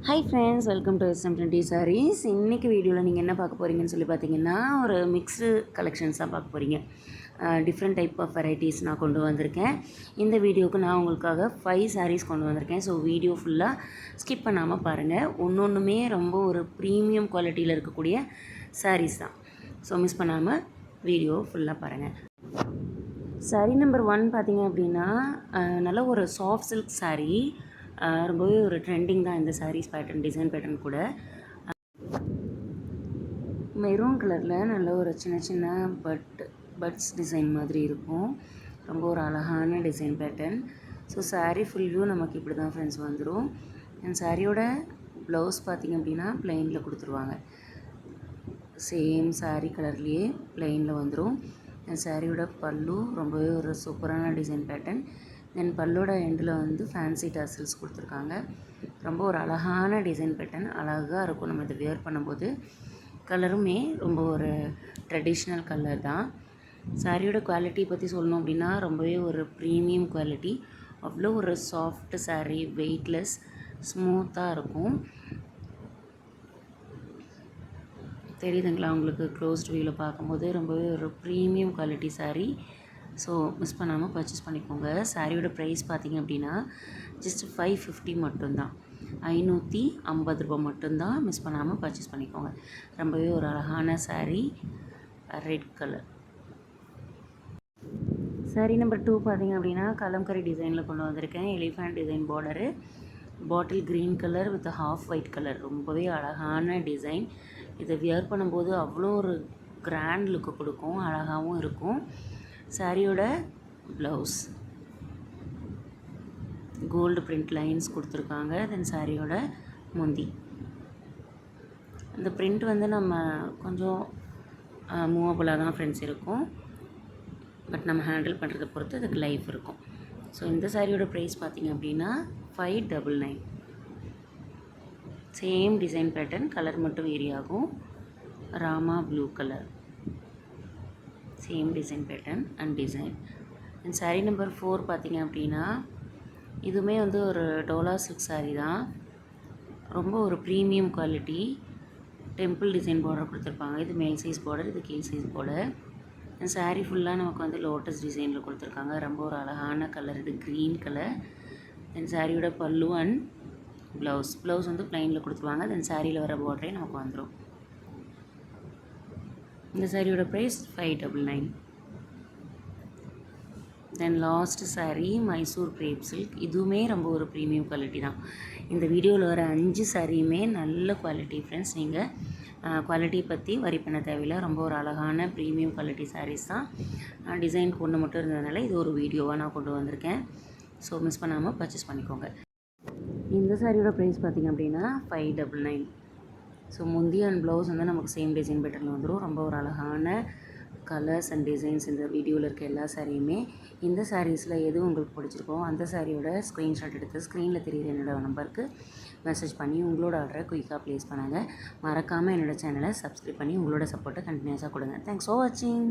Hi friends, welcome to SM20 Sarees. இன்றைக்கி வீடியோவில் நீங்கள் என்ன பார்க்க போகிறீங்கன்னு சொல்லி பார்த்தீங்கன்னா, ஒரு மிக்ஸ்டு கலெக்ஷன்ஸ் தான் பார்க்க போகிறீங்க. டிஃப்ரெண்ட் டைப் ஆஃப் வெரைட்டிஸ் நான் கொண்டு வந்திருக்கேன். இந்த வீடியோவுக்கு நான் உங்களுக்காக 5 சாரீஸ் கொண்டு வந்திருக்கேன். ஸோ வீடியோ ஃபுல்லாக ஸ்கிப் பண்ணாமல் பாருங்கள். ஒன்றுமே ரொம்ப ஒரு ப்ரீமியம் குவாலிட்டியில் இருக்கக்கூடிய சாரீஸ் தான். ஸோ மிஸ் பண்ணாமல் வீடியோ ஃபுல்லாக பாருங்கள். சாரீ நம்பர் 1 பார்த்தீங்க அப்படின்னா, நல்ல ஒரு சாஃப்ட் சில்க் சாரீ. ரொம்பவே ஒரு ட்ரெண்டிங் தான் இந்த சாரீஸ் பேட்டர்ன், டிசைன் பேட்டர்ன் கூட. மெரூன் கலரில் நல்ல ஒரு சின்ன சின்ன பட்ஸ் டிசைன் மாதிரி இருக்கும். ரொம்ப ஒரு அழகான design pattern. So sari full view நமக்கு இப்படி தான் ஃப்ரெண்ட்ஸ் வந்துடும். அண்ட் சாரியோட ப்ளவுஸ் பார்த்திங்க அப்படின்னா ப்ளெயினில் கொடுத்துருவாங்க. சேம் சாரீ கலர்லேயே ப்ளெயினில் வந்துடும். அண்ட் சாரியோட பல்லு ரொம்பவே ஒரு சூப்பரான டிசைன் பேட்டர்ன். தென் பல்லோட எண்டில் வந்து ஃபேன்சி டாசல்ஸ் கொடுத்துருக்காங்க. ரொம்ப ஒரு அழகான டிசைன் பேட்டர்ன், அழகாக இருக்கும் நம்ம இதை வியர் பண்ணும்போது. கலருமே ரொம்ப ஒரு ட்ரெடிஷ்னல் கலர் தான். சாரியோட குவாலிட்டி பற்றி சொல்லணும் அப்படின்னா ரொம்பவே ஒரு ப்ரீமியம் குவாலிட்டி. அவ்வளோ ஒரு சாஃப்ட் சாரீ, வெயிட்லெஸ், ஸ்மூத்தாக இருக்கும். தெரியுதுங்களா உங்களுக்கு? க்ளோஸ்ட் வியூவில் பார்க்கும்போது ரொம்பவே ஒரு premium quality sari. So miss பண்ணாமல் பர்ச்சேஸ் பண்ணிக்கோங்க. சாரியோட ப்ரைஸ் பார்த்திங்க அப்படின்னா ஜஸ்ட் 550 மட்டும்தான். 550 ரூபா மட்டும்தான். மிஸ் பண்ணாமல் பர்ச்சேஸ் பண்ணிக்கோங்க. ரொம்பவே ஒரு அழகான sari, red colour. Sari number 2 பார்த்திங்க அப்படின்னா கலம்கரி டிசைனில் கொண்டு வந்திருக்கேன். Elephant design border, bottle green colour with half white colour. ரொம்பவே அழகான டிசைன். இதை வியர் பண்ணும்போது அவ்வளோ ஒரு கிராண்ட் லுக்கு கொடுக்கும், அழகாகவும் இருக்கும். சாரியோட ப்ளவுஸ் கோல்டு பிரிண்ட் லைன்ஸ் கொடுத்துருக்காங்க. தென் சாரியோட முந்தி. இந்த பிரிண்ட் வந்து நம்ம கொஞ்சம் மூவபுளாக தான் ஃப்ரெண்ட்ஸ் இருக்கும். பட் நம்ம ஹேண்டில் பண்ணுறதை பொறுத்து அதுக்கு லைஃப் இருக்கும். ஸோ இந்த சாரியோட ப்ரைஸ் பார்த்திங்க அப்படின்னா 599. சேம் டிசைன் பேட்டர்ன், கலர் மட்டும் வேரி ஆகும். Rama blue colour, same design pattern and design. And sari number 4 பார்த்திங்க அப்படின்னா இதுவுமே வந்து ஒரு டோலா சில்க் சாரீ தான். ரொம்ப ஒரு premium quality. Temple design border கொடுத்துருப்பாங்க. இது மேல் சைஸ் பார்டர், இது கீழ் சைஸ் பார்டர். அண்ட் சாரீ ஃபுல்லாக நமக்கு வந்து லோட்டஸ் டிசைனில் கொடுத்துருக்காங்க. ரொம்ப ஒரு அழகான கலர், இது க்ரீன் கலர். தென் சாரியோட பல்லு அண்ட் ப்ளவுஸ் வந்து ப்ளைனில் கொடுத்துருவாங்க. தென் சாரியில் வர பார்டரே நமக்கு வந்துடும். இந்த சாரியோட price 599. Then last saree Mysore crepe silk. இதுவுமே ரொம்ப ஒரு ப்ரீமியம் குவாலிட்டி தான். இந்த வீடியோவில் வர 5 சாரியுமே நல்ல குவாலிட்டி ஃப்ரெண்ட்ஸ். நீங்கள் குவாலிட்டியை பற்றி வரி பண்ண தேவையில்லை. ரொம்ப ஒரு அழகான ப்ரீமியம் குவாலிட்டி சாரீஸ் தான். டிசைனுக்கு ஒன்று மட்டும் இருந்ததுனால இது ஒரு வீடியோவாக நான் கொண்டு வந்திருக்கேன். ஸோ மிஸ் பண்ணாமல் பர்ச்சேஸ் பண்ணிக்கோங்க. இந்த சாரியோட ப்ரைஸ் பார்த்திங்க அப்படின்னா 599. ஸோ முந்தி அண்ட் ப்ளவுஸ் வந்து நமக்கு சேம் டிசைன் பேட்டர்னில் வந்துடும். ரொம்ப ஒரு அழகான கலர்ஸ் அண்ட் டிசைன்ஸ் இந்த வீடியோவில் இருக்க எல்லா சாரியுமே. இந்த சாரீஸில் எது உங்களுக்கு பிடிச்சிருக்கோ அந்த சாரியோட ஸ்க்ரீன்ஷாட் எடுத்து ஸ்க்ரீனில் தெரியுற என்னோடய நம்பருக்கு மெசேஜ் பண்ணி உங்களோட ஆர்டரை குயிக்காக ப்ளேஸ் பண்ணுங்கள். மறக்காமல் என்னோடய சேனலை சப்ஸ்கிரைப் பண்ணி உங்களோட சப்போர்ட்டை கண்டினியூஸாக கொடுங்க. தேங்க்ஸ் ஃபார் வாட்சிங்.